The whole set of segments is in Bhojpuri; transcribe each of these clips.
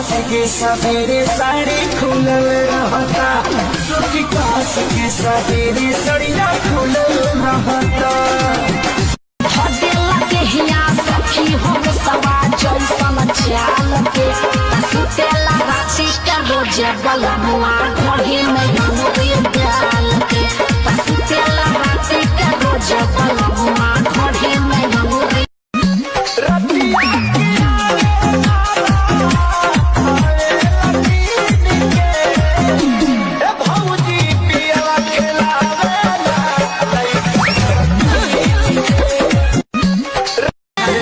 के सवेरे साड़ी खुलल रहता, सूती कास के सवेरे सड़िया खुलल रहता। हदेला के हिया सखी हम सवा जैसन चाल के, सुतेला राशि का रोज बलमुआ घोड़ी में हमरे डाल के, सुतेला राशि का रोज बलमुआ घोड़ी में हमरे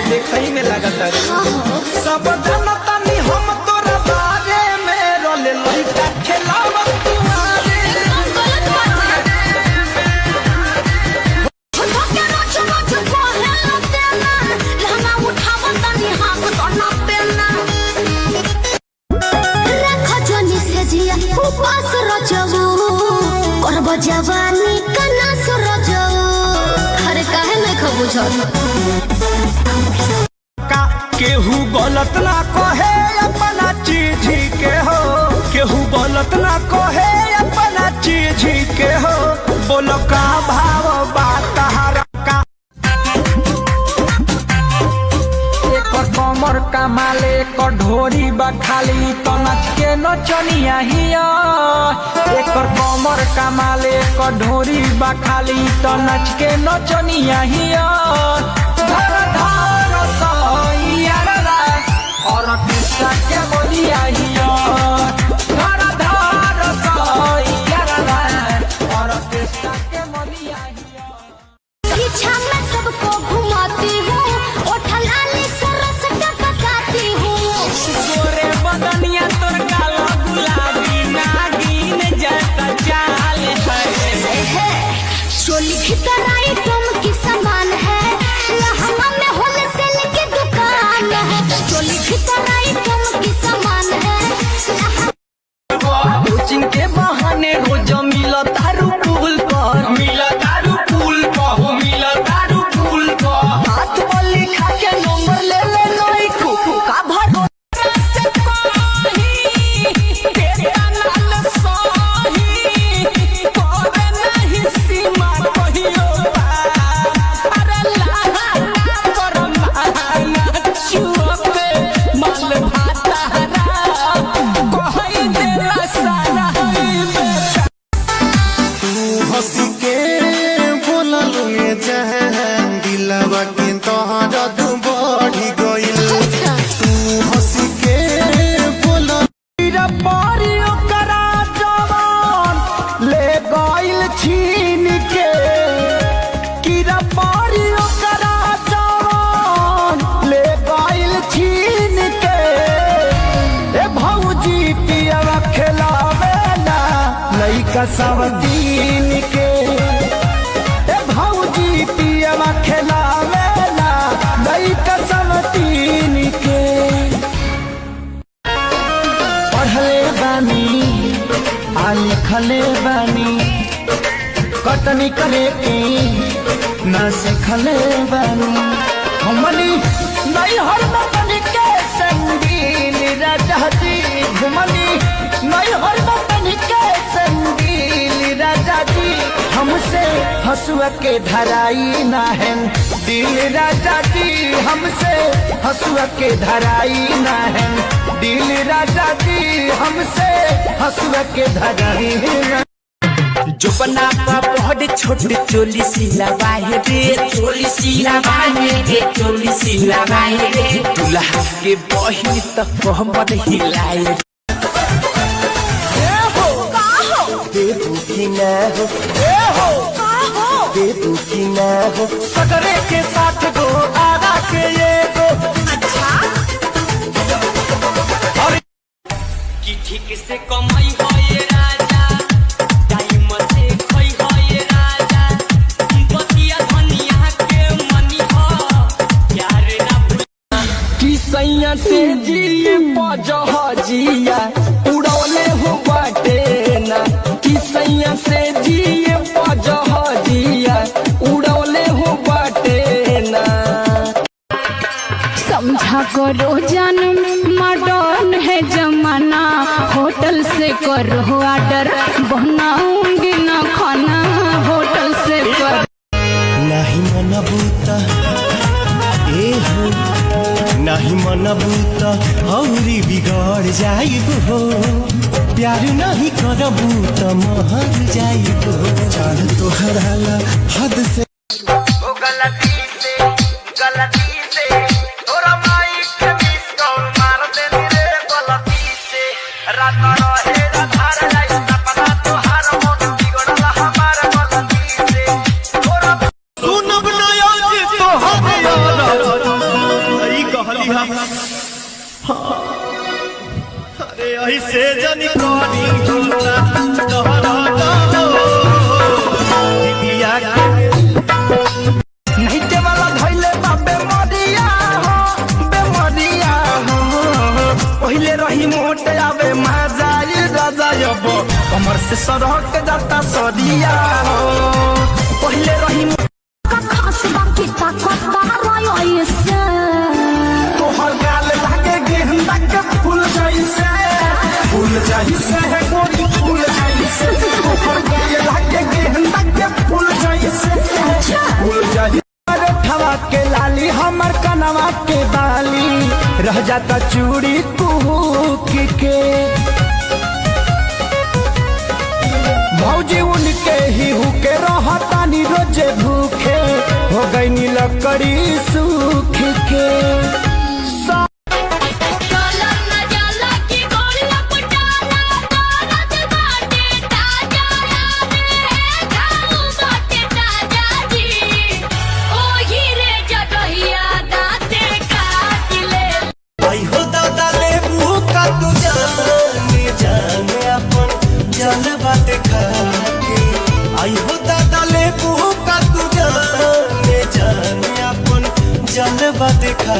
देखई में लागत रे सब जनता नी हम तोरा बारे में रोले लइका खेलावत तुम्हारे के रोज रोज बोले लतेला लहंगा उठावत तनी हाथ करना पेलना रख जनी से जिया उपास रजबू और बजवानी कना सुरजबू हरे काहे नहीं खबुझल केहू गलत ना कहे अपना चीज के हो, केहू गलत ना कहे अपना चीज के हो। बोलो का भाव बात हरा का एक कमर कमाले एक ढोरी बखाली तो नच के नचनिया हिया, एक कमर कमाले एक ढोरी बखाली तो नच के नचनिया हिया। धर धर सैयारा और कृष्णा के बोलिया हिया, धर धर सैयारा और कृष्णा के बोलिया हिया। पीछा में सबको घुमाती हूँ, ओठलाली सरस टपकाती हूँ, गोरे बदनिया तोर काला गुलाबी नागिन जैसा चाल है। चोली भीतर आई तुम की सामान है, लहंगा में होलसेल की दुकान है, चोली भीतर आई तुम की सामान है। कोचिंग के बहाने रोज मिला तारू पुल पर, मिला तारू पुल पर, हो मिला तारू पुल पर। हाथ वाली खा के नंबर ले ले नई कुकू का भरो से पाही तेरा नाल साही करे नहीं सीमा कहियो अरे लाहा पर माना चुपे माल भाता कहई देला सारा हंसी के बोलल में जहन दिलवा के तोहरा तू बढ़ी गइल, तू हंसी के बोलल पारियो करा जवान ले गइल छीन के, कीरा पारियो करा जवान ले गइल छीन के। ए भौजी पियवा खेलावे ना लइका सब दिन के, ए भौजी पियवा खेलावे ना लइका सब दिन के। पढ़ले बानी आ लिखले बानी कटनी करे के ना सिखले बानी, हमनी नहीं हर बतन के संगीन राजा जी, घुमनी नहीं हर बतन के संगीन राजा जी। हमसे हंसुआ के धराई ना है दिल राजा जी, हमसे हंसुआ के धराई ना है दिल राजा जी, हमसे हंसुआ के धराई ना। जो बना पहाड़ छोटे चोली सिलवाए रे, चोली सिलवाए रे, चोली सिलवाए रे, दूल्हा के बहिन तक हमर हिलाए। देबू की ना हो, देबू की ना हो, सगरे के साथ गो आरा के ये गो कि ठीक से कमाई हो ये राजा, टाइम से खोई हो ये राजा, बतिया धनिया के मनी हो यार ना कि सैया से जिए पजहजिया उड़ौले हो बाटे ना, कि सैया से जिए पजहजिया उड़ौले हो बाटे ना। समझा करो जन्म मॉडर्न है जमा खाना होटल से करो ऑर्डर, बनाऊंगी ना खाना होटल से कर। नहीं मनबूता ए हो, नहीं मनबूता औरी बिगड़ जाइब हो, प्यार नहीं करबू त महर जाइब हो। चाल तोहरा ला हद से गलती से तोरा माइक के मिस कॉल मार दे रे गलती से। रात रहे राधार जाई सपना तोहार मन बिगड़ल हमार गलती से। तोरा सुन बनाया कि तो हम यार सही कहली हम। अरे ऐसे जनी कोनी होला तोहरा दिया नहीं के वाला धइले बाबे मरिया हो, बेमरिया हो। पहिले रही मोट आवे मजाई राजायब, कमर से सरक जाता सरिया हो। पहिले रही खास बाकी ताकत बारो ऐसे तोहर गाल लागे गेंदा के फूल जैसे, फूल जैसे है गोरी फूल जैसे। तोहर गाल लागे गेंदा के फूल जैसे, फूल जैसे। ठवा के लाली हमर कनवा के बाली, रह जाता चूड़ी कुहूक के। भौजी उनके ही हुके रहता नी रोजे भूखे, हो गई नी लकड़ी सूख के। आई हो दादा लेबू का तू जाने जाने अपन जलवा देखा के। आई हो दादा लेबू का तू जाने जाने अपन जलवा देखा।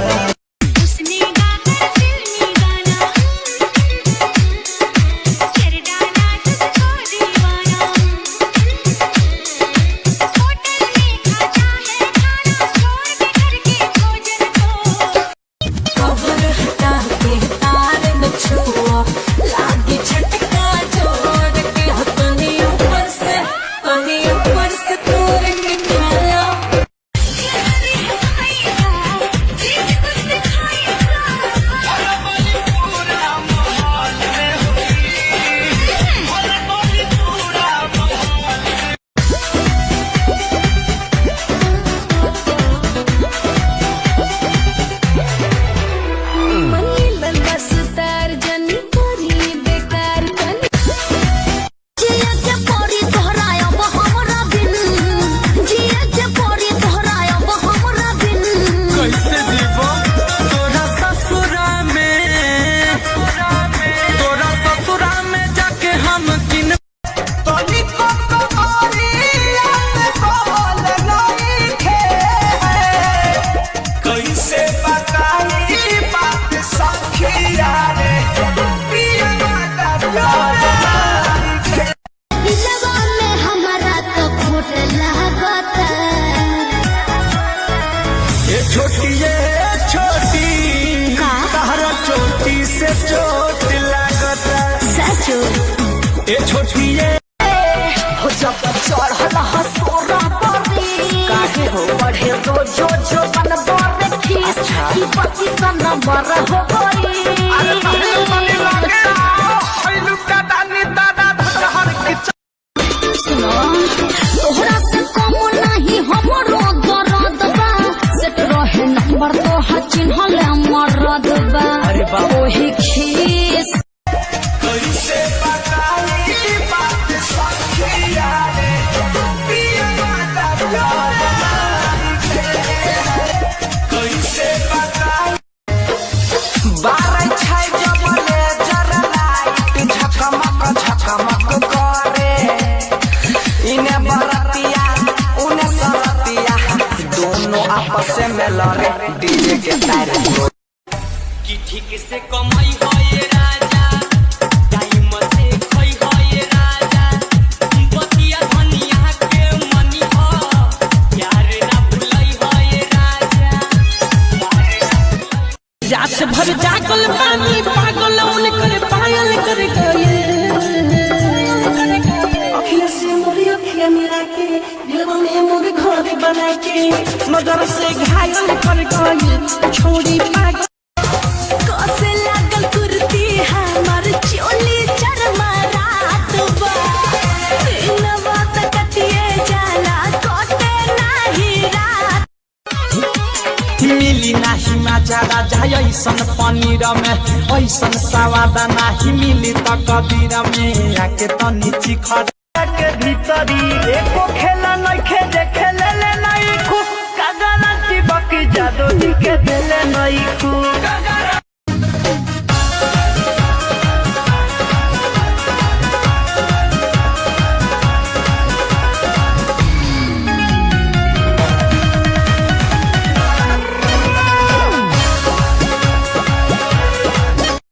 ए छोटी हो जब चढ़ल हसोरा परी काहे हो बढ़े तो जो जो बन बर खीस की पति सन बर हो गई। अरे तने तने लागे हैलु का दानी दादा धर के सुनो तोहरा से कम नहीं हमरो दर्द बा, सेट रहे नंबर तो चिन्हल मरद बा। अरे बाबा ओही खीस कैसे बताई बात सखिया रे पिया माता कैसे बताई। बारह छाई जबले जरा लाइट झकमक करे, इन्हें बरतिया उन्हें सरतिया दोनों आपस में लड़े डीजे के तार की ठीक से कमाई हो ये राजा, टाइम से खोई हो ये राजा, बतिया धनिया के मनी हो प्यार ना भुलई हो ये राजा। रात भर जागल पानी पागल उनकर पायल नजर से घायल कर गई छोड़ी पागल कसे लागल कुर्ती हमर चोली चरमा रात बा दिनवा त कटिए जाला कटे नाही रात मिली नाही मजा राजा ऐसन पनीर में ऐसन सवाद नाही मिली त कबीर में आके तनी चिखर के भीतरी एको खेला नइखे देखे ले नहीं खू कागला चिपकी जादू जी के देले नहीं खू